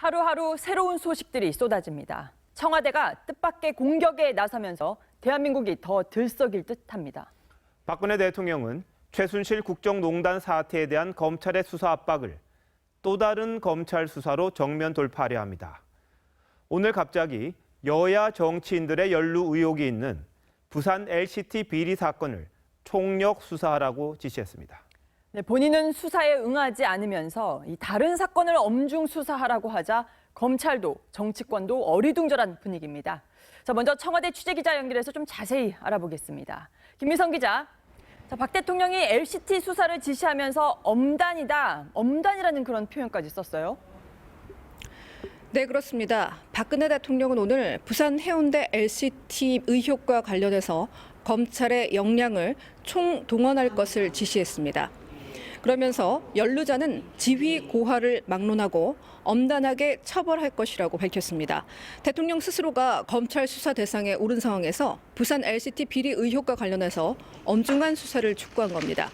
하루하루 새로운 소식들이 쏟아집니다. 청와대가 뜻밖의 공격에 나서면서 대한민국이 더 들썩일 듯합니다. 박근혜 대통령은 최순실 국정농단 사태에 대한 검찰의 수사 압박을 또 다른 검찰 수사로 정면 돌파하려 합니다. 오늘 갑자기 여야 정치인들의 연루 의혹이 있는 부산 LCT 비리 사건을 총력 수사하라고 지시했습니다. 네, 본인은 수사에 응하지 않으면서 이 다른 사건을 엄중 수사하라고 하자 검찰도 정치권도 어리둥절한 분위기입니다. 자, 먼저 청와대 취재기자 연결해서 좀 자세히 알아보겠습니다. 김미성 기자, 박 대통령이 LCT 수사를 지시하면서 엄단이라는 그런 표현까지 썼어요. 네, 그렇습니다. 박근혜 대통령은 오늘 부산 해운대 LCT 의혹과 관련해서 검찰의 역량을 총동원할 것을 지시했습니다. 그러면서 연루자는 지휘 고하를 막론하고 엄단하게 처벌할 것이라고 밝혔습니다. 대통령 스스로가 검찰 수사 대상에 오른 상황에서 부산 LCT 비리 의혹과 관련해서 엄중한 수사를 촉구한 겁니다.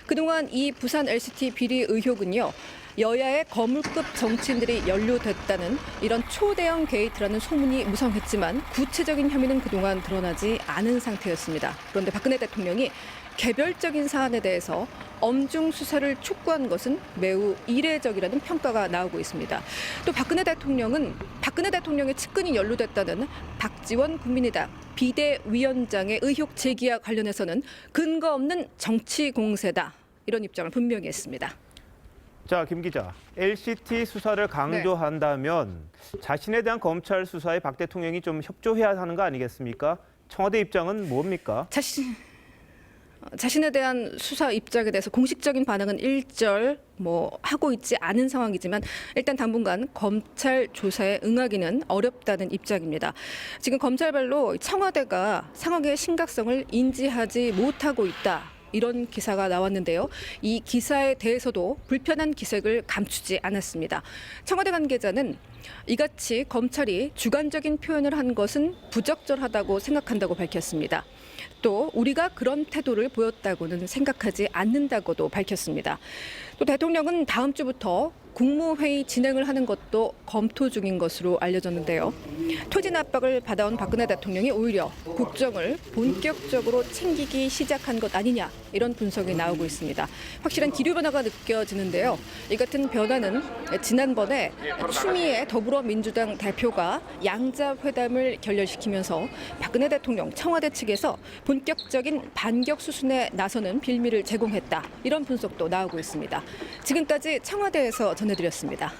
그동안 이 부산 LCT 비리 의혹은요, 여야의 거물급 정치인들이 연루됐다는 이런 초대형 게이트라는 소문이 무성했지만 구체적인 혐의는 그동안 드러나지 않은 상태였습니다. 그런데 박근혜 대통령이 개별적인 사안에 대해서 엄중 수사를 촉구한 것은 매우 이례적이라는 평가가 나오고 있습니다. 또 박근혜 대통령의 측근이 연루됐다는 박지원 국민의당 비대위원장의 의혹 제기와 관련해서는 근거 없는 정치 공세다, 이런 입장을 분명히 했습니다. 자, 김 기자, LCT 수사를 강조한다면 자신에 대한 검찰 수사에 박 대통령이 좀 협조해야 하는 거 아니겠습니까? 청와대 입장은 뭡니까? 자신에 대한 수사 입장에 대해서 공식적인 반응은 일절 하고 있지 않은 상황이지만 일단 당분간 검찰 조사에 응하기는 어렵다는 입장입니다. 지금 검찰별로 청와대가 상황의 심각성을 인지하지 못하고 있다, 이런 기사가 나왔는데요. 이 기사에 대해서도 불편한 기색을 감추지 않았습니다. 청와대 관계자는 이같이 검찰이 주관적인 표현을 한 것은 부적절하다고 생각한다고 밝혔습니다. 또 우리가 그런 태도를 보였다고는 생각하지 않는다고도 밝혔습니다. 또 대통령은 다음 주부터 국무회의 진행을 하는 것도 검토 중인 것으로 알려졌는데요. 퇴진 압박을 받아온 박근혜 대통령이 오히려 국정을 본격적으로 챙기기 시작한 것 아니냐, 이런 분석이 나오고 있습니다. 확실한 기류 변화가 느껴지는데요. 이 같은 변화는 지난번에 추미애 더불어민주당 대표가 양자회담을 결렬시키면서 박근혜 대통령 청와대 측에서 본격적인 반격 수순에 나서는 빌미를 제공했다, 이런 분석도 나오고 있습니다. 지금까지 청와대에서 전해드렸습니다.